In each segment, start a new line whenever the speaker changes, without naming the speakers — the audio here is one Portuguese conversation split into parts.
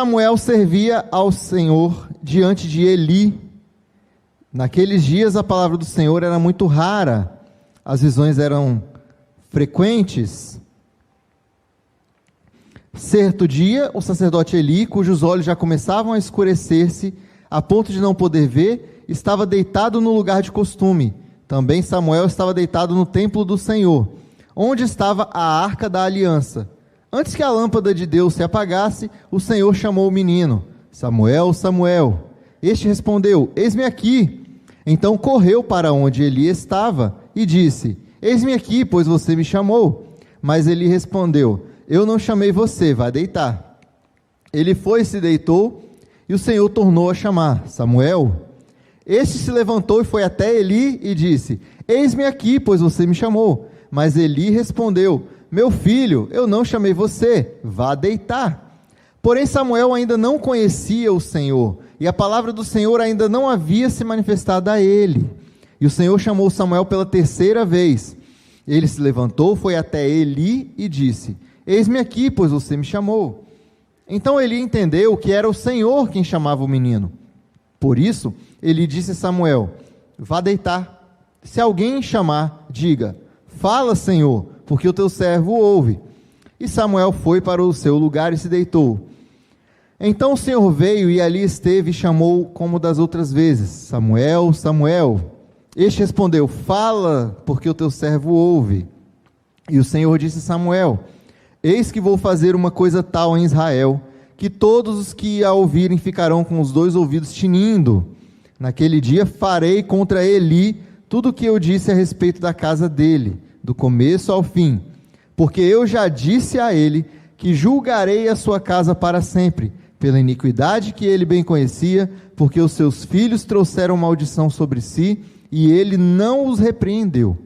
Samuel servia ao Senhor diante de Eli. Naqueles dias a palavra do Senhor era muito rara, as visões eram frequentes. Certo dia, o sacerdote Eli, cujos olhos já começavam a escurecer-se, a ponto de não poder ver, estava deitado no lugar de costume. Também Samuel estava deitado no templo do Senhor, onde estava a arca da aliança. Antes que a lâmpada de Deus se apagasse, o Senhor chamou o menino: Samuel, Samuel. Este respondeu: eis-me aqui. Então correu para onde Eli estava e disse: eis-me aqui, pois você me chamou. Mas Eli respondeu: eu não chamei você, vá deitar. Ele foi e se deitou, e o Senhor tornou a chamar: Samuel. Este se levantou e foi até Eli e disse: eis-me aqui, pois você me chamou. Mas Eli respondeu: meu filho, eu não chamei você, vá deitar. Porém Samuel ainda não conhecia o Senhor, e a palavra do Senhor ainda não havia se manifestado a ele. E o Senhor chamou Samuel pela terceira vez. Ele se levantou, foi até Eli e disse: eis-me aqui, pois você me chamou. Então Eli entendeu que era o Senhor quem chamava o menino. Por isso, Eli disse a Samuel: vá deitar. Se alguém chamar, diga: fala, Senhor, porque o teu servo ouve. E Samuel foi para o seu lugar e se deitou. Então o Senhor veio e ali esteve e chamou como das outras vezes: Samuel, Samuel. Este respondeu: fala, porque o teu servo ouve. E o Senhor disse a Samuel: eis que vou fazer uma coisa tal em Israel, que todos os que a ouvirem ficarão com os dois ouvidos tinindo. Naquele dia farei contra Eli tudo o que eu disse a respeito da casa dele, do começo ao fim, porque eu já disse a ele que julgarei a sua casa para sempre, pela iniquidade que ele bem conhecia, porque os seus filhos trouxeram maldição sobre si, e ele não os repreendeu.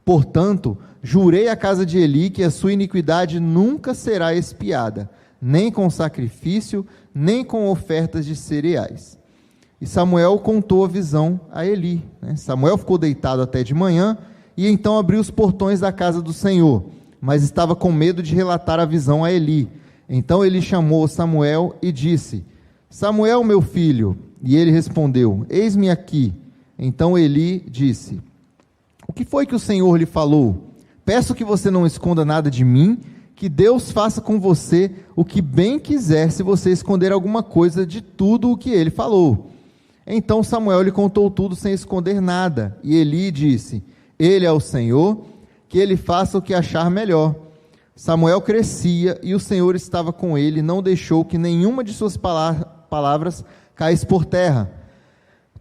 Portanto, jurei à casa de Eli que a sua iniquidade nunca será expiada, nem com sacrifício, nem com ofertas de cereais. E Samuel contou a visão a Eli. Samuel ficou deitado até de manhã, e então abriu os portões da casa do Senhor, mas estava com medo de relatar a visão a Eli. Então ele chamou Samuel e disse: Samuel, meu filho. E ele respondeu: eis-me aqui. Então Eli disse: o que foi que o Senhor lhe falou? Peço que você não esconda nada de mim, que Deus faça com você o que bem quiser, se você esconder alguma coisa de tudo o que ele falou. Então Samuel lhe contou tudo sem esconder nada. E Eli disse: ele é o Senhor, que ele faça o que achar melhor. Samuel crescia e o Senhor estava com ele, não deixou que nenhuma de suas palavras caísse por terra.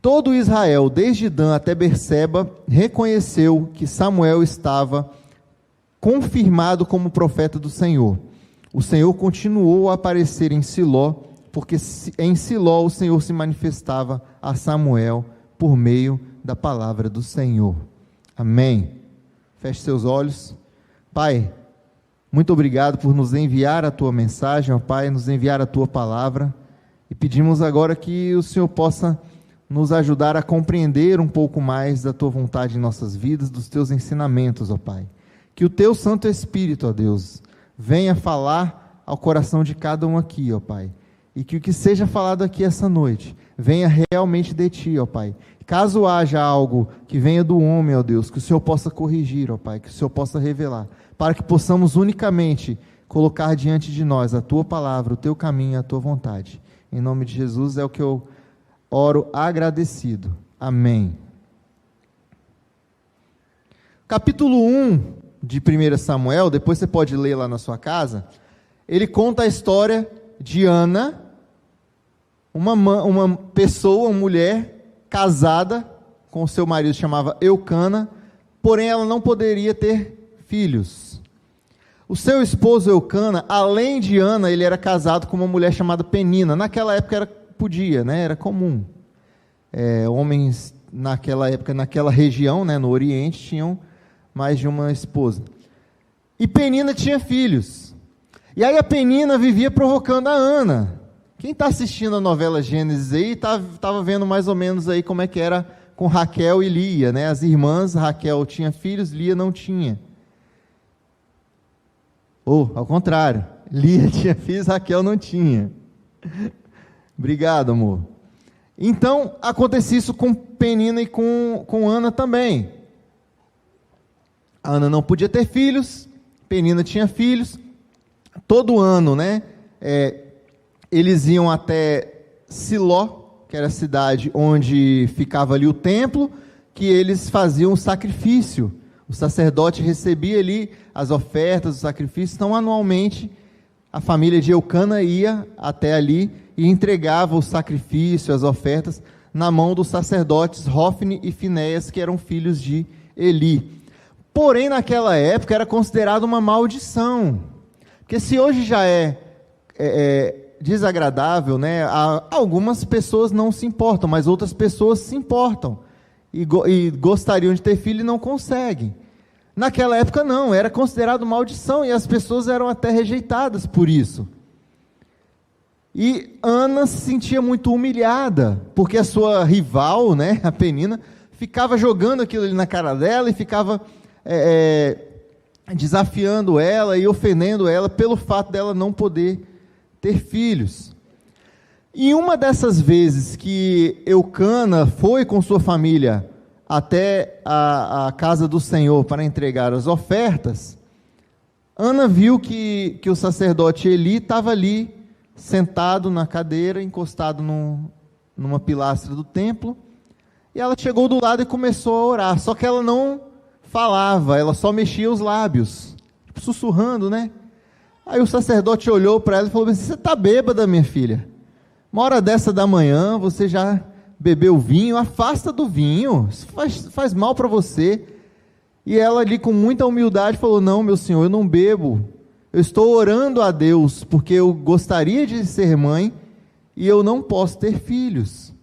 Todo Israel, desde Dan até Berseba, reconheceu que Samuel estava confirmado como profeta do Senhor. O Senhor continuou a aparecer em Siló, porque em Siló o Senhor se manifestava a Samuel por meio da palavra do Senhor. Amém. Feche seus olhos. Pai, muito obrigado por nos enviar a Tua mensagem, ó Pai, nos enviar a Tua palavra, e pedimos agora que o Senhor possa nos ajudar a compreender um pouco mais da Tua vontade em nossas vidas, dos Teus ensinamentos, ó Pai. Que o Teu Santo Espírito, ó Deus, venha falar ao coração de cada um aqui, ó Pai, e que o que seja falado aqui essa noite venha realmente de Ti, ó Pai. Caso haja algo que venha do homem, ó Deus, que o Senhor possa corrigir, ó Pai, que o Senhor possa revelar, para que possamos unicamente colocar diante de nós a Tua palavra, o Teu caminho, a Tua vontade. Em nome de Jesus é o que eu oro agradecido. Amém. Capítulo 1 de 1 Samuel, depois você pode ler lá na sua casa, ele conta a história de Ana, uma pessoa, uma mulher casada com seu marido, chamava Eucana, porém ela não poderia ter filhos. O seu esposo Eucana, além de Ana, ele era casado com uma mulher chamada Penina. Naquela época podia, era comum. Homens naquela época, naquela região, no Oriente, tinham mais de uma esposa. E Penina tinha filhos. E aí a Penina vivia provocando a Ana. Quem está assistindo a novela Gênesis aí, estava vendo mais ou menos aí como é que era com Raquel e Lia, As irmãs, Raquel tinha filhos, Lia não tinha. Ou, ao contrário, Lia tinha filhos, Raquel não tinha. Obrigado, amor. Então, acontecia isso com Penina e com Ana também. A Ana não podia ter filhos, Penina tinha filhos. Todo ano, né, eles iam até Siló, que era a cidade onde ficava ali o templo, que eles faziam o sacrifício. O sacerdote recebia ali as ofertas, os sacrifícios. Então, anualmente, a família de Eucana ia até ali e entregava o sacrifício, as ofertas, na mão dos sacerdotes Hofni e Finéias, que eram filhos de Eli. Porém, naquela época, era considerado uma maldição. Porque se hoje já é desagradável, né, algumas pessoas não se importam, mas outras pessoas se importam e gostariam de ter filho e não conseguem. Naquela época não, era considerado maldição e as pessoas eram até rejeitadas por isso. E Ana se sentia muito humilhada, porque a sua rival, né, a Penina, ficava jogando aquilo ali na cara dela e ficava desafiando ela e ofendendo ela pelo fato dela não poder ter filhos. E uma dessas vezes que Eucana foi com sua família até a casa do Senhor para entregar as ofertas, Ana viu que o sacerdote Eli estava ali, sentado na cadeira, encostado numa pilastra do templo, e ela chegou do lado e começou a orar, só que ela não falava, ela só mexia os lábios, tipo, sussurrando, né? Aí o sacerdote olhou para ela e falou assim: você está bêbada, minha filha? Uma hora dessa da manhã, você já bebeu vinho? Afasta do vinho, isso faz mal para você. E ela ali com muita humildade falou: não, meu senhor, eu não bebo, eu estou orando a Deus, porque eu gostaria de ser mãe, e eu não posso ter filhos.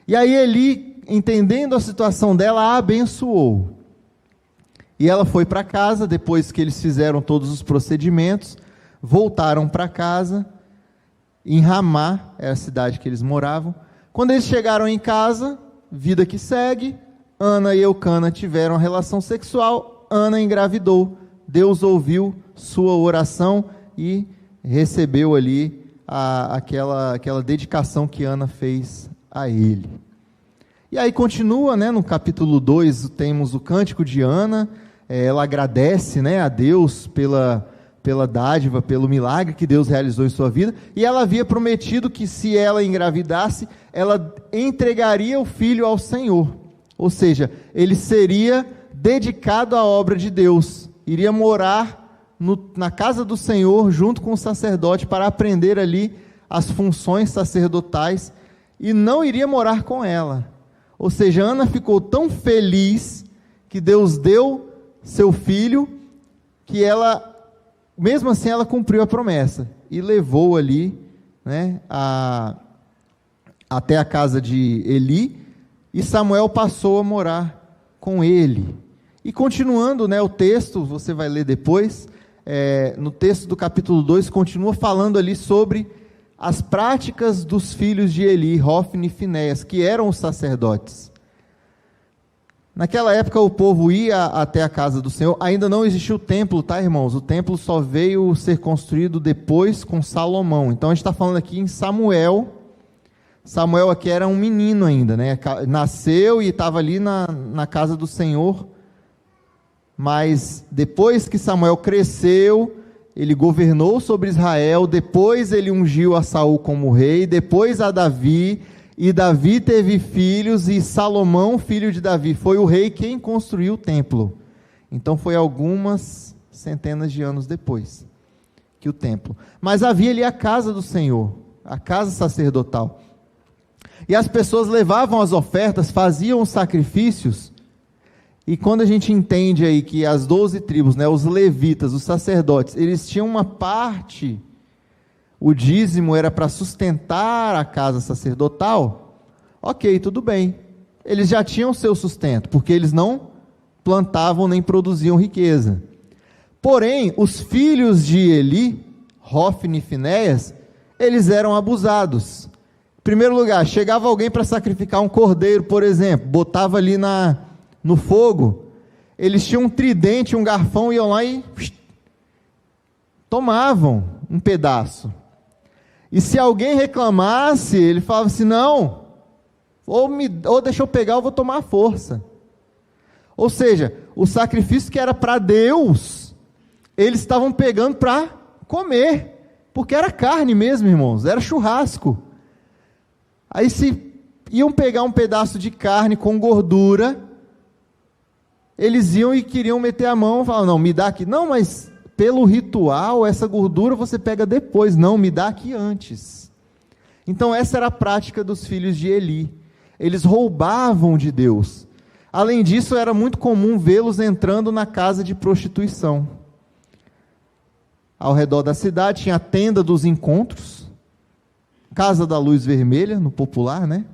E aí Eli, entendendo a situação dela, a abençoou. E ela foi para casa, depois que eles fizeram todos os procedimentos, voltaram para casa, em Ramá, era a cidade que eles moravam. Quando eles chegaram em casa, vida que segue, Ana e Eucana tiveram relação sexual, Ana engravidou, Deus ouviu sua oração e recebeu ali aquela dedicação que Ana fez a ele. E aí continua, né, no capítulo 2, temos o cântico de Ana, ela agradece, né, a Deus pela dádiva, pelo milagre que Deus realizou em sua vida, e ela havia prometido que se ela engravidasse, ela entregaria o filho ao Senhor, ou seja, ele seria dedicado à obra de Deus, iria morar na casa do Senhor, junto com o sacerdote, para aprender ali as funções sacerdotais, e não iria morar com ela. Ou seja, Ana ficou tão feliz que Deus deu seu filho, que ela, mesmo assim, ela cumpriu a promessa, e levou ali, né, até a casa de Eli, e Samuel passou a morar com ele. E continuando, né, o texto, você vai ler depois, no texto do capítulo 2, continua falando ali sobre as práticas dos filhos de Eli, Hofni e Finéias, que eram os sacerdotes. Naquela época o povo ia até a casa do Senhor, ainda não existia o templo, tá, irmãos? O templo só veio ser construído depois com Salomão. Então a gente está falando aqui em Samuel. Samuel aqui era um menino ainda, né? Nasceu e estava ali na casa do Senhor. Mas depois que Samuel cresceu, ele governou sobre Israel, depois ele ungiu a Saul como rei, depois a Davi, e Davi teve filhos, e Salomão, filho de Davi, foi o rei quem construiu o templo. Então foi algumas centenas de anos depois que o templo. Mas havia ali a casa do Senhor, a casa sacerdotal. E as pessoas levavam as ofertas, faziam os sacrifícios, e quando a gente entende aí que as 12 tribos, né, os levitas, os sacerdotes, eles tinham uma parte, o dízimo era para sustentar a casa sacerdotal, ok, tudo bem, eles já tinham seu sustento, porque eles não plantavam nem produziam riqueza. Porém, os filhos de Eli, Hofni e Finéias, eles eram abusados. Em primeiro lugar, chegava alguém para sacrificar um cordeiro, por exemplo, botava ali no fogo, eles tinham um tridente, um garfão, iam lá e tomavam um pedaço. E se alguém reclamasse, ele falava assim: não, ou deixa eu pegar, eu vou tomar a força. Ou seja, o sacrifício que era para Deus, eles estavam pegando para comer, porque era carne mesmo, irmãos, era churrasco. Aí se iam pegar um pedaço de carne com gordura, eles iam e queriam meter a mão, falavam: não, me dá aqui. Não, mas pelo ritual, essa gordura você pega depois. Não, me dá aqui antes. Então essa era a prática dos filhos de Eli. Eles roubavam de Deus. Além disso, era muito comum vê-los entrando na casa de prostituição. Ao redor da cidade tinha a tenda dos encontros, casa da luz vermelha, no popular, né?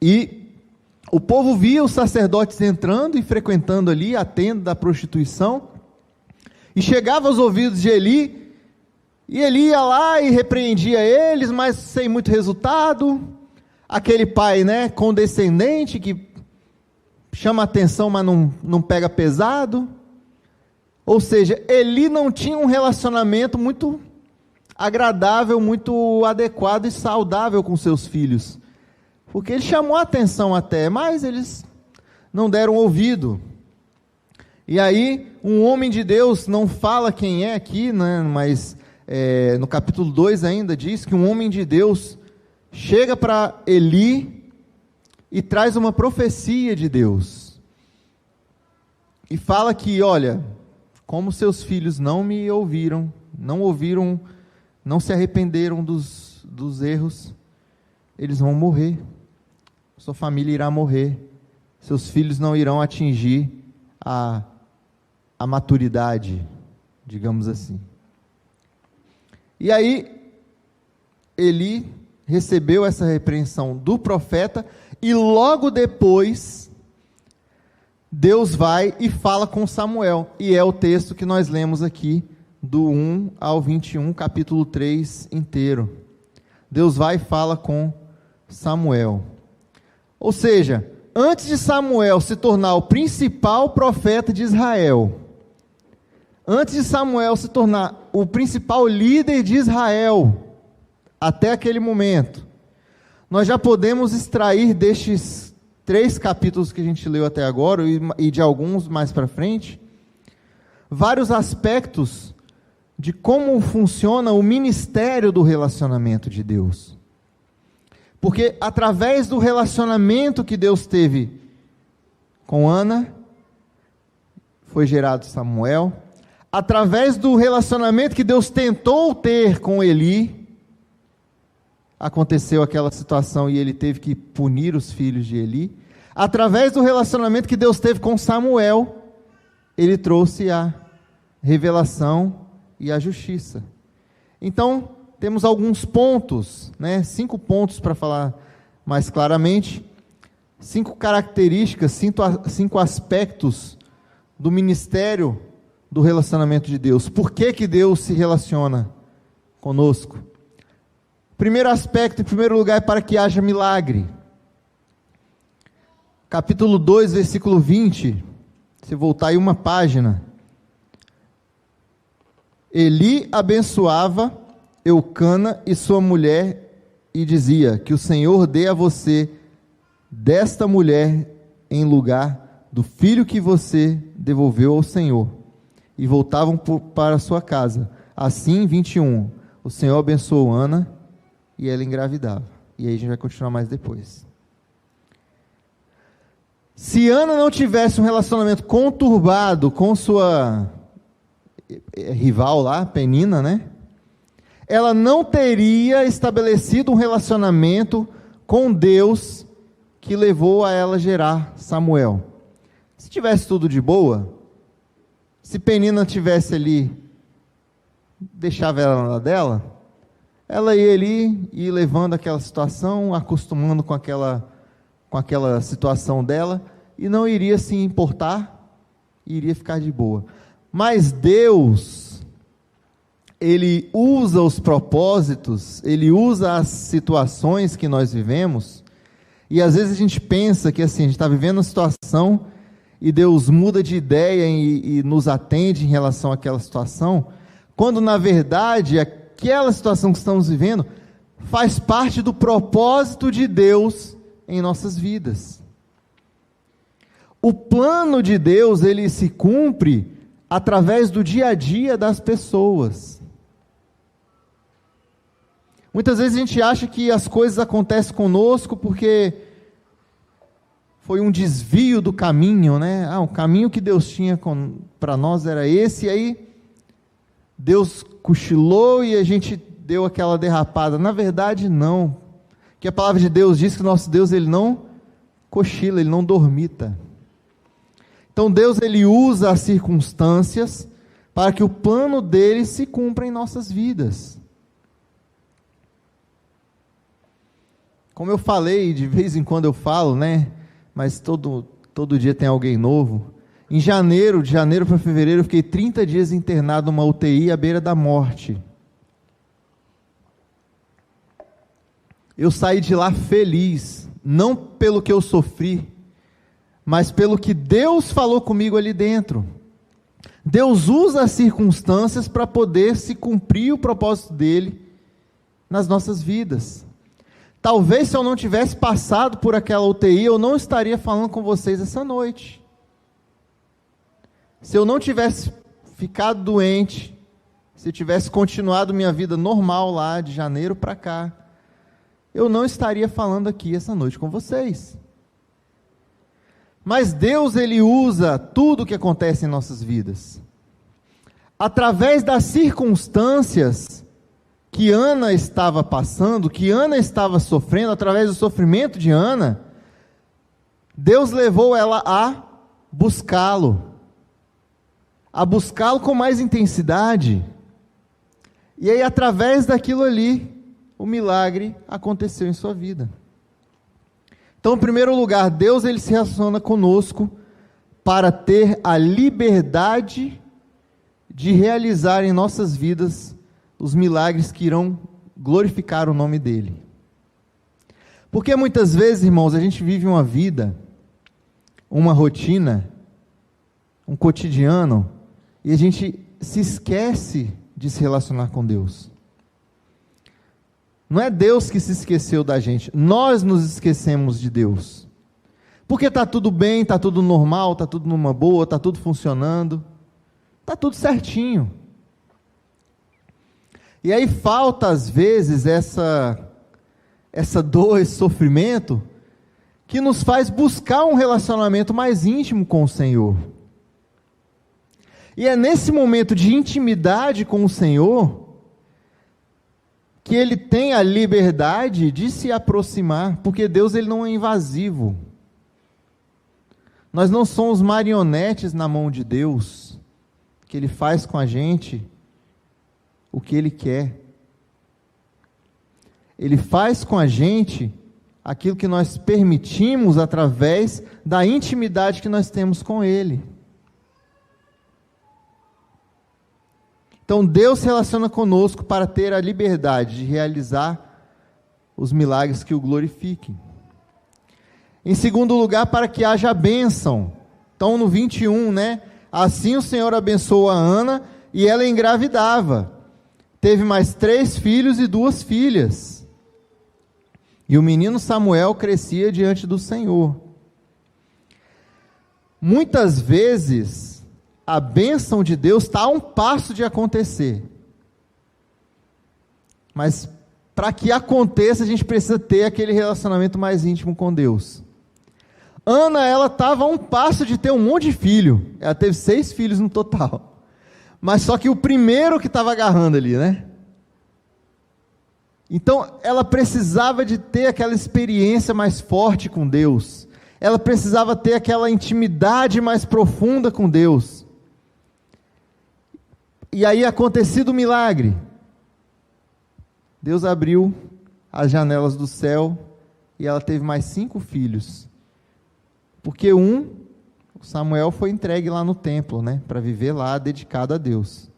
E o povo via os sacerdotes entrando e frequentando ali a tenda da prostituição, e chegava aos ouvidos de Eli, e Eli ia lá e repreendia eles, mas sem muito resultado. Aquele pai, né, condescendente, que chama atenção, mas não pega pesado. Ou seja, Eli não tinha um relacionamento muito agradável, muito adequado e saudável com seus filhos, porque ele chamou a atenção até, mas eles não deram ouvido. E aí, um homem de Deus, não fala quem é aqui, né, mas no capítulo 2 ainda diz que um homem de Deus chega para Eli e traz uma profecia de Deus, e fala que: olha, como seus filhos não me ouviram, não se arrependeram dos erros, eles vão morrer, sua família irá morrer, seus filhos não irão atingir a maturidade, digamos assim. E aí, Eli recebeu essa repreensão do profeta, e logo depois, Deus vai e fala com Samuel, e é o texto que nós lemos aqui, do 1 ao 21, capítulo 3 inteiro. Deus vai e fala com Samuel. Ou seja, antes de Samuel se tornar o principal profeta de Israel, antes de Samuel se tornar o principal líder de Israel, até aquele momento, nós já podemos extrair destes 3 capítulos que a gente leu até agora, e de alguns mais para frente, vários aspectos de como funciona o ministério do relacionamento de Deus. Porque através do relacionamento que Deus teve com Ana, foi gerado Samuel. Através do relacionamento que Deus tentou ter com Eli, aconteceu aquela situação e ele teve que punir os filhos de Eli. Através do relacionamento que Deus teve com Samuel, ele trouxe a revelação e a justiça. Então, temos alguns pontos, 5 pontos para falar mais claramente, 5 características, 5 aspectos do ministério do relacionamento de Deus. Por que Deus se relaciona conosco? Primeiro aspecto, em primeiro lugar, é para que haja milagre. Capítulo 2, versículo 20, se voltar aí uma página. Eli abençoava Eucana e sua mulher e dizia: que o Senhor dê a você desta mulher em lugar do filho que você devolveu ao Senhor. E voltavam para sua casa. Assim, 21, o Senhor abençoou Ana e ela engravidava. E aí a gente vai continuar mais depois. Se Ana não tivesse um relacionamento conturbado com sua rival lá, Penina, ela não teria estabelecido um relacionamento com Deus que levou a ela gerar Samuel. Se tivesse tudo de boa, se Penina tivesse ali, deixava ela na dela, ela ia ali e levando aquela situação, acostumando com aquela situação dela, e não iria se importar, iria ficar de boa. Mas Deus, Ele usa os propósitos, Ele usa as situações que nós vivemos, e às vezes a gente pensa que assim, a gente está vivendo uma situação, e Deus muda de ideia e nos atende em relação àquela situação, quando na verdade aquela situação que estamos vivendo faz parte do propósito de Deus em nossas vidas. O plano de Deus, ele se cumpre através do dia a dia das pessoas. Muitas vezes a gente acha que as coisas acontecem conosco porque foi um desvio do caminho, né? O caminho que Deus tinha para nós era esse, e aí Deus cochilou e a gente deu aquela derrapada. Na verdade, não. Que a palavra de Deus diz que o nosso Deus, ele não cochila, ele não dormita. Então Deus, ele usa as circunstâncias para que o plano dele se cumpra em nossas vidas. Como eu falei, de vez em quando eu falo, né? Mas todo dia tem alguém novo. De janeiro para fevereiro, eu fiquei 30 dias internado numa UTI à beira da morte. Eu saí de lá feliz, não pelo que eu sofri, mas pelo que Deus falou comigo ali dentro. Deus usa as circunstâncias para poder se cumprir o propósito dele nas nossas vidas. Talvez se eu não tivesse passado por aquela UTI, eu não estaria falando com vocês essa noite. Se eu não tivesse ficado doente, se eu tivesse continuado minha vida normal lá, de janeiro para cá, eu não estaria falando aqui essa noite com vocês. Mas Deus, ele usa tudo o que acontece em nossas vidas. Através das circunstâncias que Ana estava passando, que Ana estava sofrendo, através do sofrimento de Ana, Deus levou ela a buscá-lo com mais intensidade. E aí, através daquilo ali, o milagre aconteceu em sua vida. Então, em primeiro lugar, Deus, ele se relaciona conosco para ter a liberdade de realizar em nossas vidas os milagres que irão glorificar o nome dele. Porque muitas vezes, irmãos, a gente vive uma vida, uma rotina, um cotidiano, e a gente se esquece de se relacionar com Deus. Não é Deus que se esqueceu da gente, nós nos esquecemos de Deus. Porque está tudo bem, está tudo normal, está tudo numa boa, está tudo funcionando, está tudo certinho. E aí falta às vezes essa dor, esse sofrimento, que nos faz buscar um relacionamento mais íntimo com o Senhor. E é nesse momento de intimidade com o Senhor que ele tem a liberdade de se aproximar, porque Deus, ele não é invasivo. Nós não somos marionetes na mão de Deus, que ele faz com a gente o que ele quer. Ele faz com a gente aquilo que nós permitimos através da intimidade que nós temos com ele. Então Deus se relaciona conosco para ter a liberdade de realizar os milagres que o glorifiquem. Em segundo lugar, para que haja bênção. Então no 21, né? Assim o Senhor abençoou a Ana e ela engravidava. Teve mais 3 filhos e 2 filhas. E o menino Samuel crescia diante do Senhor. Muitas vezes a bênção de Deus está a um passo de acontecer. Mas para que aconteça, a gente precisa ter aquele relacionamento mais íntimo com Deus. Ana, ela estava a um passo de ter um monte de filho. Ela teve 6 filhos no total. Mas só que o primeiro que estava agarrando ali, né? Então, ela precisava de ter aquela experiência mais forte com Deus. Ela precisava ter aquela intimidade mais profunda com Deus. E aí, acontecido o milagre, Deus abriu as janelas do céu e ela teve mais 5 filhos. Porque o Samuel foi entregue lá no templo, né, para viver lá, dedicado a Deus.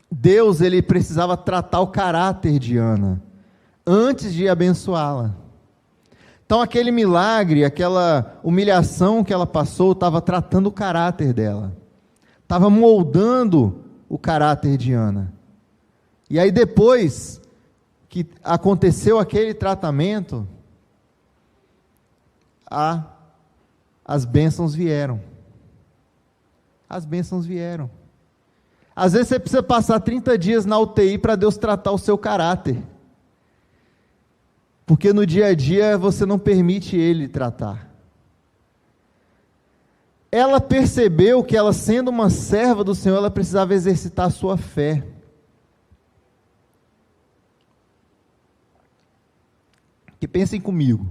Deus, ele precisava tratar o caráter de Ana, antes de abençoá-la. Então aquele milagre, aquela humilhação que ela passou, estava tratando o caráter dela. Estava moldando o caráter de Ana. E aí depois que aconteceu aquele tratamento, as bênçãos vieram. As bênçãos vieram. Às vezes você precisa passar 30 dias na UTI para Deus tratar o seu caráter. Porque no dia a dia você não permite Ele tratar. Ela percebeu que ela, sendo uma serva do Senhor, ela precisava exercitar a sua fé. Que pensem comigo.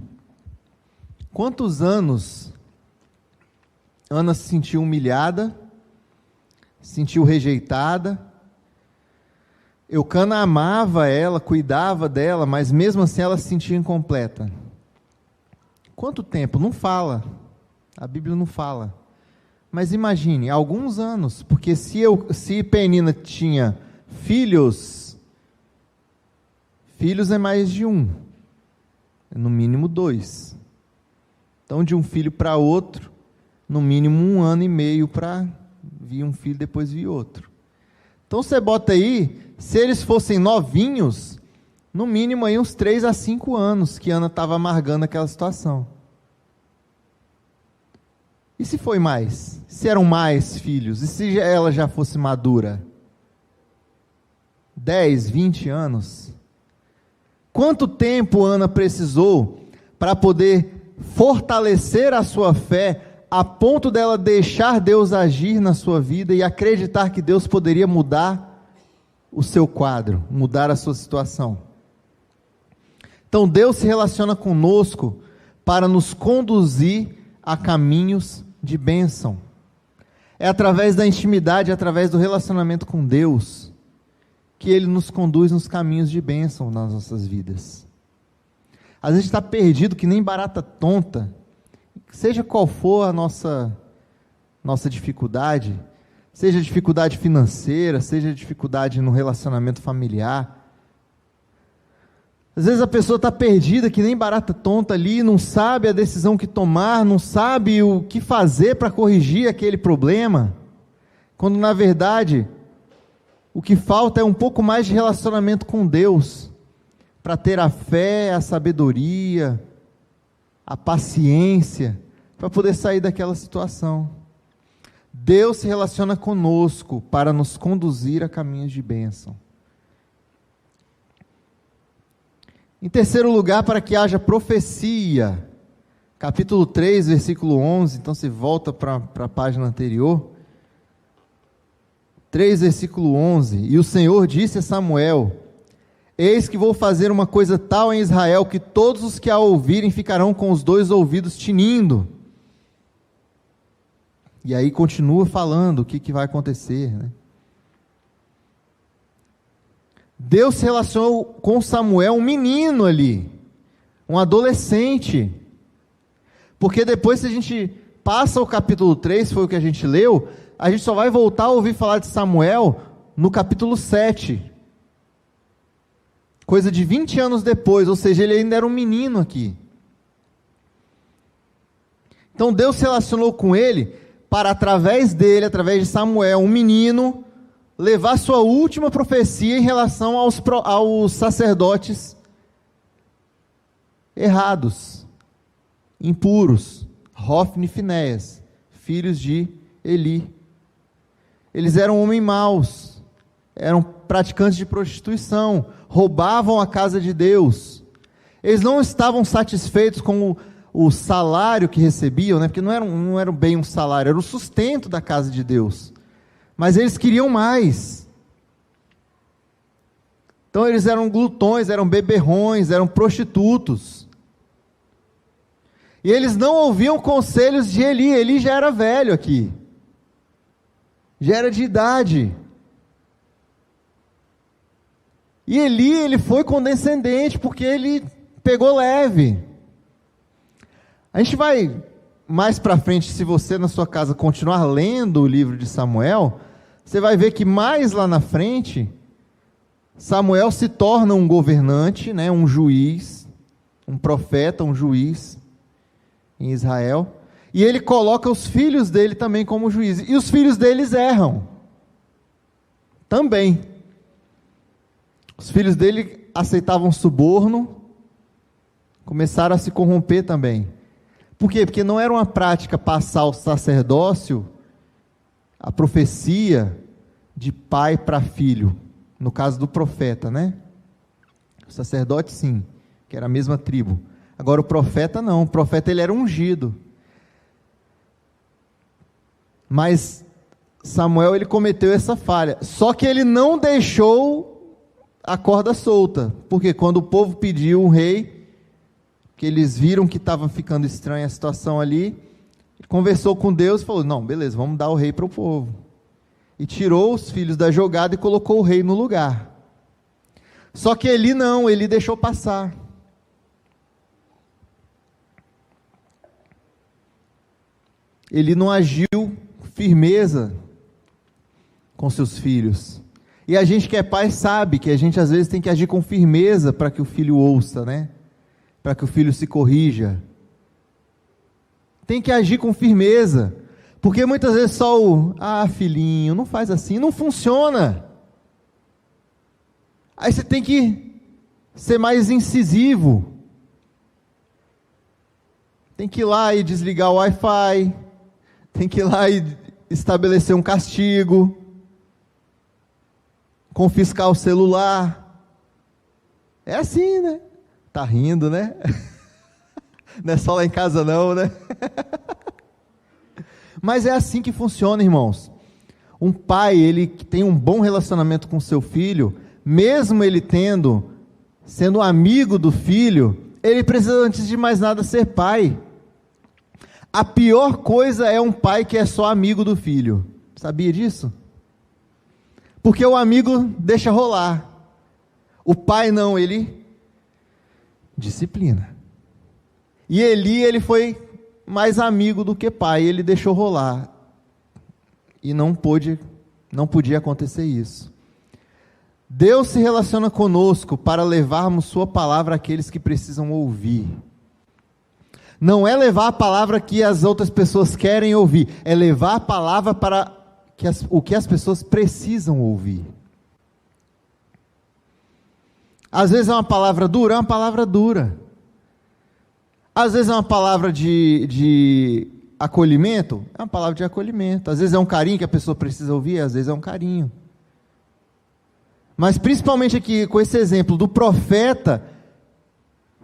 Quantos anos Ana se sentiu humilhada, se sentiu rejeitada? Eucana amava ela, cuidava dela, mas mesmo assim ela se sentia incompleta. Quanto tempo? Não fala. A Bíblia não fala. Mas imagine, alguns anos, porque se Penina tinha filhos é mais de um, no mínimo 2. Então, de um filho para outro, no mínimo 1 ano e meio para vir um filho, depois vir outro. Então, você bota aí, se eles fossem novinhos, no mínimo aí uns 3 a 5 anos que Ana estava amargando aquela situação. E se foi mais? Se eram mais filhos? E se ela já fosse madura? 10, 20 anos? Quanto tempo Ana precisou para poder fortalecer a sua fé a ponto dela deixar Deus agir na sua vida e acreditar que Deus poderia mudar o seu quadro, mudar a sua situação? Então Deus se relaciona conosco para nos conduzir a caminhos de bênção. É através da intimidade, através do relacionamento com Deus, que Ele nos conduz nos caminhos de bênção nas nossas vidas. Às vezes está perdido que nem barata tonta, seja qual for a nossa dificuldade, seja dificuldade financeira, seja dificuldade no relacionamento familiar. Às vezes a pessoa está perdida que nem barata tonta ali, não sabe a decisão que tomar, não sabe o que fazer para corrigir aquele problema, quando na verdade o que falta é um pouco mais de relacionamento com Deus, para ter a fé, a sabedoria, a paciência, para poder sair daquela situação. Deus se relaciona conosco para nos conduzir a caminhos de bênção. Em terceiro lugar, para que haja profecia, capítulo 3, versículo 11, então você volta para a página anterior, 3, versículo 11, e o Senhor disse a Samuel: eis que vou fazer uma coisa tal em Israel, que todos os que a ouvirem ficarão com os 2 ouvidos tinindo. E aí continua falando o que vai acontecer, né? Deus se relacionou com Samuel, um menino ali, um adolescente, porque depois, se a gente passa o capítulo 3, foi o que a gente leu, a gente só vai voltar a ouvir falar de Samuel no capítulo 7, coisa de 20 anos depois, ou seja, ele ainda era um menino aqui. Então Deus se relacionou com ele, para através dele, através de Samuel, um menino, levar sua última profecia em relação aos sacerdotes errados, impuros, Hofni e Finéias, filhos de Eli. Eles eram homens maus, eram praticantes de prostituição, roubavam a casa de Deus. Eles não estavam satisfeitos com o salário que recebiam, né? Porque não era bem um salário, era o sustento da casa de Deus. Mas eles queriam mais. Então eles eram glutões, eram beberrões, eram prostitutos. E eles não ouviam conselhos de Eli. Eli já era velho aqui, já era de idade. E Eli, ele foi condescendente, porque ele pegou leve. A gente vai mais para frente, se você na sua casa continuar lendo o livro de Samuel, você vai ver que mais lá na frente, Samuel se torna um governante, né, um juiz, um profeta, um juiz em Israel, e ele coloca os filhos dele também como juízes, e os filhos deles erram, também. Os filhos dele aceitavam suborno, começaram a se corromper também. Por quê? Porque não era uma prática passar o sacerdócio, a profecia, de pai para filho, no caso do profeta, né? O sacerdote sim, que era a mesma tribo. Agora o profeta não, o profeta ele era ungido. Mas Samuel ele cometeu essa falha, só que ele não deixou a corda solta, porque quando o povo pediu um rei, que eles viram que estava ficando estranha a situação ali, ele conversou com Deus e falou, não, beleza, vamos dar o rei para o povo. E tirou os filhos da jogada e colocou o rei no lugar. Só que Eli não, ele deixou passar. Ele não agiu firmeza com seus filhos. E a gente que é pai sabe que a gente às vezes tem que agir com firmeza para que o filho ouça, né? Para que o filho se corrija. Tem que agir com firmeza. Porque muitas vezes só filhinho, não faz assim, não funciona. Aí você tem que ser mais incisivo. Tem que ir lá e desligar o Wi-Fi. Tem que ir lá e estabelecer um castigo. Confiscar o celular. É assim, né? Tá rindo, né? Não é só lá em casa não, né? Mas é assim que funciona, irmãos. Um pai, ele que tem um bom relacionamento com seu filho, mesmo ele sendo amigo do filho, ele precisa, antes de mais nada, ser pai. A pior coisa é um pai que é só amigo do filho. Sabia disso? Porque o amigo deixa rolar. O pai não, ele disciplina. E Eli, ele foi mais amigo do que pai, ele deixou rolar. E não podia acontecer isso. Deus se relaciona conosco para levarmos sua palavra àqueles que precisam ouvir. Não é levar a palavra que as outras pessoas querem ouvir, é levar a palavra para o que as pessoas precisam ouvir. Às vezes é uma palavra dura, é uma palavra dura. Às vezes é uma palavra de acolhimento, é uma palavra de acolhimento. Às vezes é um carinho que a pessoa precisa ouvir, às vezes é um carinho. Mas principalmente aqui, com esse exemplo do profeta,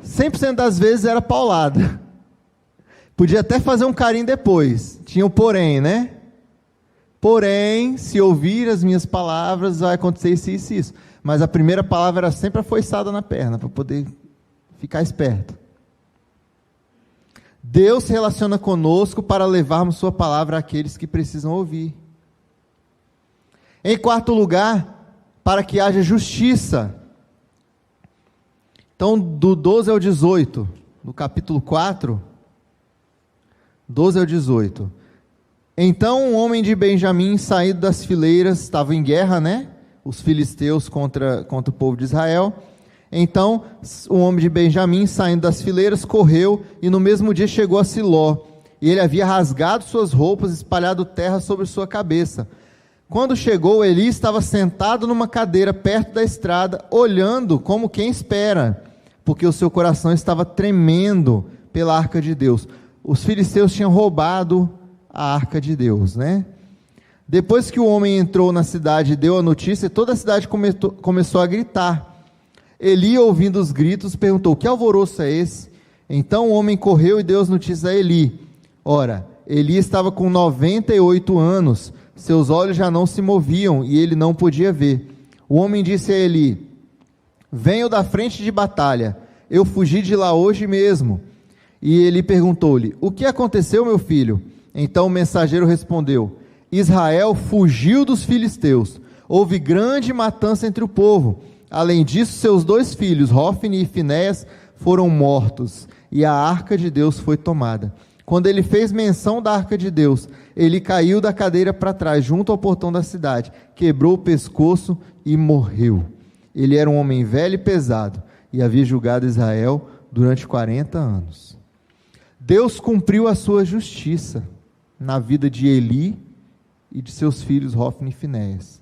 100% das vezes era paulada. Podia até fazer um carinho depois, tinha o porém, né? Porém, se ouvir as minhas palavras, vai acontecer isso, isso, isso. Mas a primeira palavra era sempre a foiçada na perna, para poder ficar esperto. Deus se relaciona conosco para levarmos sua palavra àqueles que precisam ouvir. Em quarto lugar, para que haja justiça. Então, do 12 ao 18, no capítulo 4, 12 ao 18. Então, um homem de Benjamim, saído das fileiras, estava em guerra, né? Os filisteus contra o povo de Israel. Então, um homem de Benjamim, saindo das fileiras, correu e no mesmo dia chegou a Siló. E ele havia rasgado suas roupas, espalhado terra sobre sua cabeça. Quando chegou, Eli estava sentado numa cadeira perto da estrada, olhando como quem espera, porque o seu coração estava tremendo pela arca de Deus. Os filisteus tinham roubado a arca de Deus, né? Depois que o homem entrou na cidade e deu a notícia, toda a cidade começou a gritar. Eli, ouvindo os gritos, perguntou, que alvoroço é esse? Então o homem correu e deu as notícias a Eli. Ora, Eli estava com 98 anos, seus olhos já não se moviam e ele não podia ver. O homem disse a Eli, venho da frente de batalha, eu fugi de lá hoje mesmo. E Eli perguntou-lhe, o que aconteceu, meu filho? Então o mensageiro respondeu, Israel fugiu dos filisteus, houve grande matança entre o povo. Além disso, seus 2 filhos, Hofni e Finéias, foram mortos, e a arca de Deus foi tomada. Quando ele fez menção da arca de Deus, ele caiu da cadeira para trás, junto ao portão da cidade, quebrou o pescoço e morreu. Ele era um homem velho e pesado, e havia julgado Israel durante 40 anos. Deus cumpriu a sua justiça na vida de Eli e de seus filhos, Hofni e Finéias.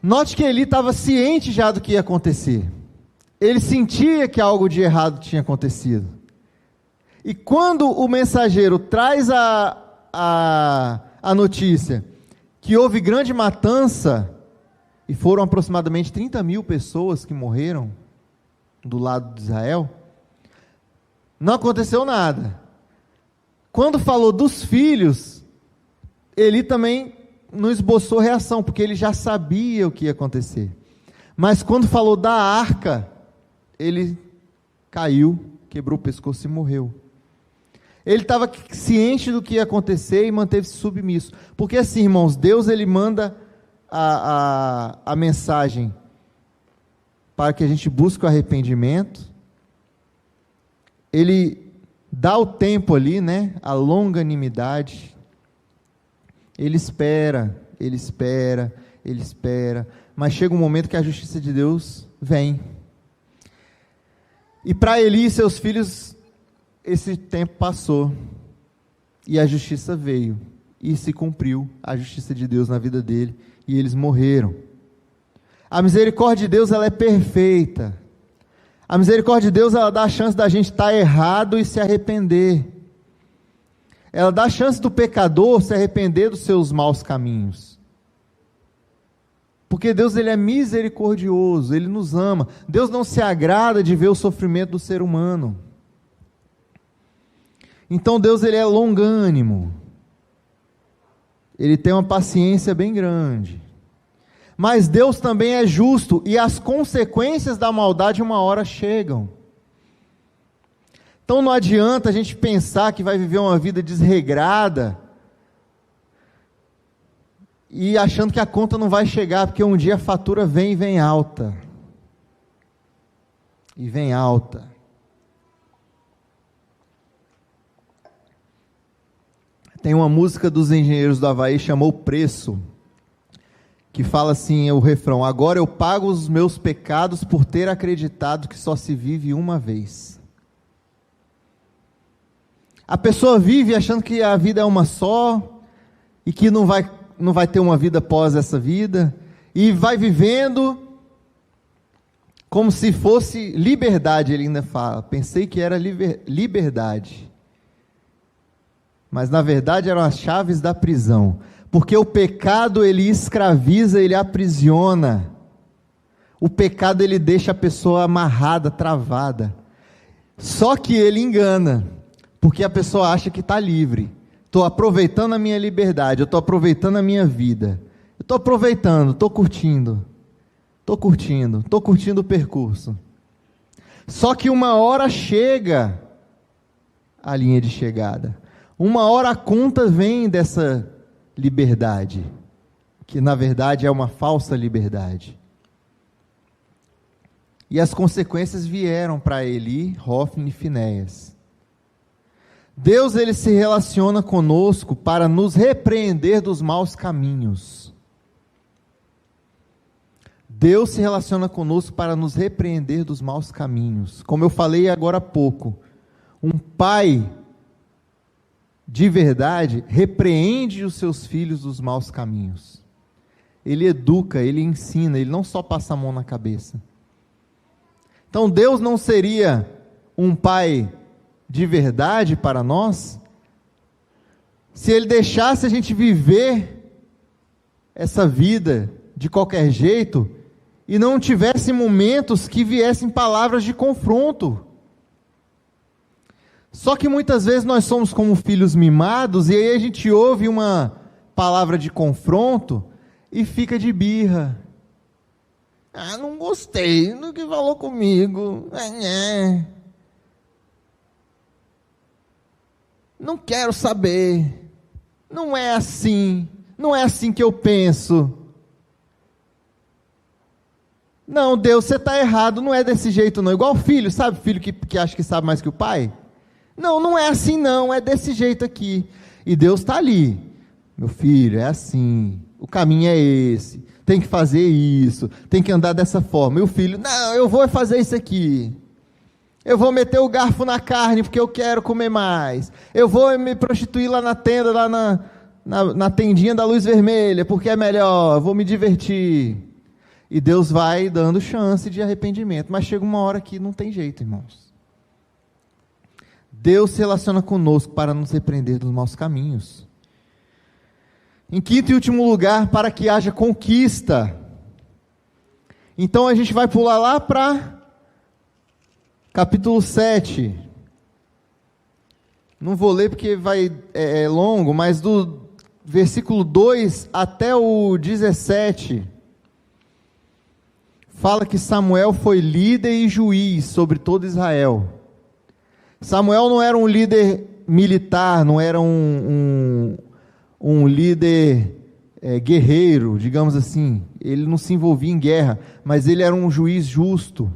Note que Eli estava ciente já do que ia acontecer. Ele sentia que algo de errado tinha acontecido. E quando o mensageiro traz a notícia que houve grande matança, e foram aproximadamente 30.000 pessoas que morreram do lado de Israel, não aconteceu nada. Quando falou dos filhos, Eli também não esboçou reação, porque ele já sabia o que ia acontecer. Mas quando falou da arca, ele caiu, quebrou o pescoço e morreu. Ele estava ciente do que ia acontecer e manteve-se submisso. Porque assim, irmãos, Deus ele manda a mensagem para que a gente busque o arrependimento. Ele dá o tempo ali, né? A longanimidade. Ele espera, mas chega um momento que a justiça de Deus vem. E para Eli e seus filhos, esse tempo passou, e a justiça veio, e se cumpriu a justiça de Deus na vida dele, e eles morreram. A misericórdia de Deus, ela é perfeita. A misericórdia de Deus, ela dá a chance da gente estar errado e se arrepender. Ela dá a chance do pecador se arrepender dos seus maus caminhos. Porque Deus ele é misericordioso, Ele nos ama. Deus não se agrada de ver o sofrimento do ser humano. Então Deus ele é longânimo. Ele tem uma paciência bem grande. Mas Deus também é justo, e as consequências da maldade uma hora chegam. Então não adianta a gente pensar que vai viver uma vida desregrada e achando que a conta não vai chegar, porque um dia a fatura vem e vem alta. E vem alta. Tem uma música dos Engenheiros do Havaí, chamou Preço, que fala assim, o refrão: agora eu pago os meus pecados por ter acreditado que só se vive uma vez. A pessoa vive achando que a vida é uma só, e que não vai ter uma vida após essa vida, e vai vivendo como se fosse liberdade. Ele ainda fala, pensei que era liberdade, mas na verdade eram as chaves da prisão, porque o pecado ele escraviza, ele aprisiona. O pecado ele deixa a pessoa amarrada, travada, só que ele engana, porque a pessoa acha que está livre. Estou aproveitando a minha liberdade, eu estou aproveitando a minha vida, eu estou aproveitando, estou curtindo o percurso. Só que uma hora chega a linha de chegada, uma hora a conta vem dessa liberdade, que na verdade é uma falsa liberdade. E as consequências vieram para Eli, Hofni e Finéias. Deus ele se relaciona conosco para nos repreender dos maus caminhos. Deus se relaciona conosco para nos repreender dos maus caminhos. Como eu falei agora há pouco, um pai de verdade repreende os seus filhos dos maus caminhos. Ele educa, ele ensina, ele não só passa a mão na cabeça. Então Deus não seria um pai de verdade para nós se Ele deixasse a gente viver essa vida de qualquer jeito e não tivesse momentos que viessem palavras de confronto. Só que muitas vezes nós somos como filhos mimados, e aí a gente ouve uma palavra de confronto e fica de birra. Ah, não gostei do que falou comigo. Não quero saber. Não é assim que eu penso. Não, Deus, você está errado, não é desse jeito não. Igual o filho, sabe? Filho que acha que sabe mais que o pai. Não é assim não, é desse jeito aqui. E Deus está ali. Meu filho, é assim, o caminho é esse, tem que fazer isso, tem que andar dessa forma. E o filho, não, eu vou fazer isso aqui. Eu vou meter o garfo na carne porque eu quero comer mais. Eu vou me prostituir lá na tenda, lá na tendinha da luz vermelha, porque é melhor, eu vou me divertir. E Deus vai dando chance de arrependimento. Mas chega uma hora que não tem jeito, irmãos. Deus se relaciona conosco para nos repreender dos maus caminhos. Em quinto e último lugar, para que haja conquista. Então a gente vai pular lá para capítulo 7. Não vou ler porque é longo, mas do versículo 2 até o 17, fala que Samuel foi líder e juiz sobre todo Israel. Samuel não era um líder militar, não era um líder guerreiro, digamos assim. Ele não se envolvia em guerra, mas ele era um juiz justo.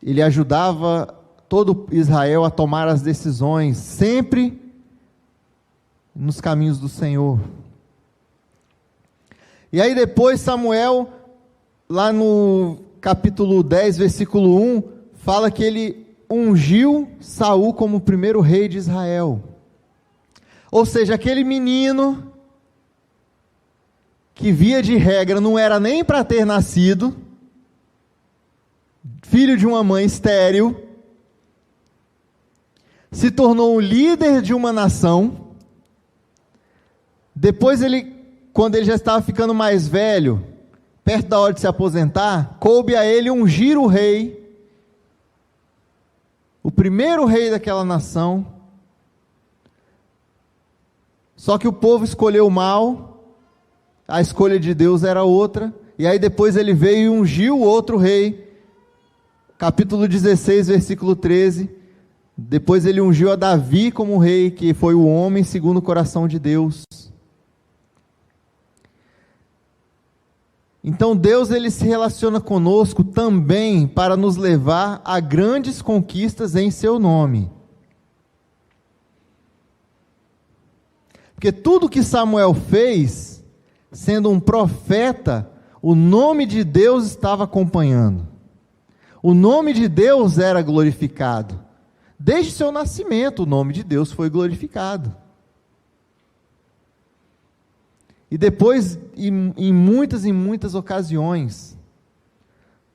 Ele ajudava todo Israel a tomar as decisões, sempre nos caminhos do Senhor. E aí depois Samuel, lá no capítulo 10, versículo 1, fala que ele ungiu Saul como o primeiro rei de Israel. Ou seja, aquele menino que via de regra não era nem para ter nascido, filho de uma mãe estéril, se tornou o líder de uma nação. Depois quando ele já estava ficando mais velho, perto da hora de se aposentar, coube a ele ungir o rei, o primeiro rei daquela nação. Só que o povo escolheu mal, a escolha de Deus era outra, e aí depois ele veio e ungiu o outro rei, capítulo 16, versículo 13, depois ele ungiu a Davi como rei, que foi o homem segundo o coração de Deus. Então Deus, ele se relaciona conosco também para nos levar a grandes conquistas em seu nome. Porque tudo que Samuel fez, sendo um profeta, o nome de Deus estava acompanhando. O nome de Deus era glorificado. Desde seu nascimento, o nome de Deus foi glorificado. E depois, em muitas ocasiões,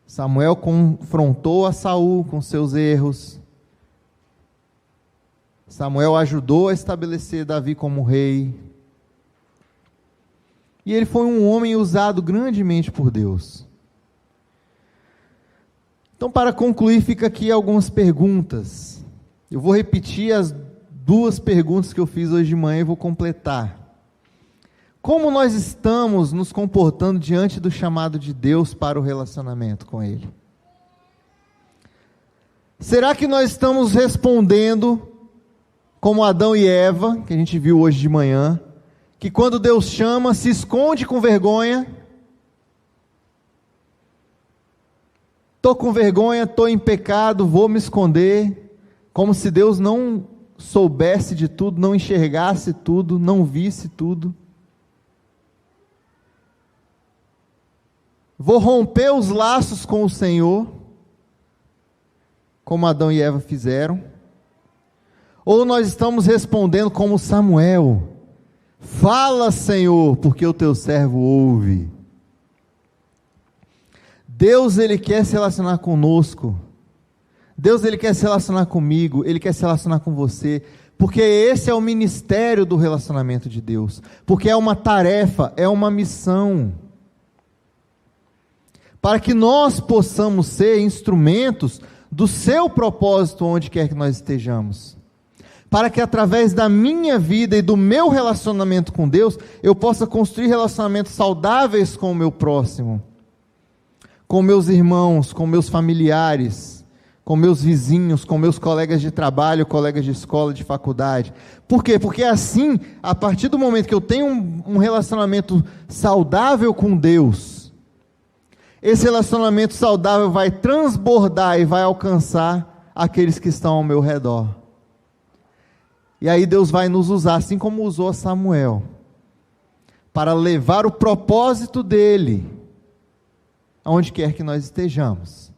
Samuel confrontou a Saul com seus erros. Samuel ajudou a estabelecer Davi como rei. E ele foi um homem usado grandemente por Deus. Então, para concluir, fica aqui algumas perguntas. Eu vou repetir as duas perguntas que eu fiz hoje de manhã e vou completar. Como nós estamos nos comportando diante do chamado de Deus para o relacionamento com Ele? Será que nós estamos respondendo como Adão e Eva, que a gente viu hoje de manhã, que quando Deus chama, se esconde com vergonha? Estou com vergonha, estou em pecado, vou me esconder, como se Deus não soubesse de tudo, não enxergasse tudo, não visse tudo. Vou romper os laços com o Senhor, como Adão e Eva fizeram. Ou nós estamos respondendo como Samuel: fala, Senhor, porque o teu servo ouve. Deus, ele quer se relacionar conosco. Deus, ele quer se relacionar comigo, ele quer se relacionar com você, porque esse é o ministério do relacionamento de Deus, porque é uma tarefa, é uma missão, para que nós possamos ser instrumentos do seu propósito onde quer que nós estejamos, para que através da minha vida e do meu relacionamento com Deus, eu possa construir relacionamentos saudáveis com o meu próximo, com meus irmãos, com meus familiares, com meus vizinhos, com meus colegas de trabalho, colegas de escola, de faculdade. Por quê? Porque assim, a partir do momento que eu tenho um relacionamento saudável com Deus, esse relacionamento saudável vai transbordar e vai alcançar aqueles que estão ao meu redor. E aí Deus vai nos usar, assim como usou a Samuel, para levar o propósito dele aonde quer que nós estejamos.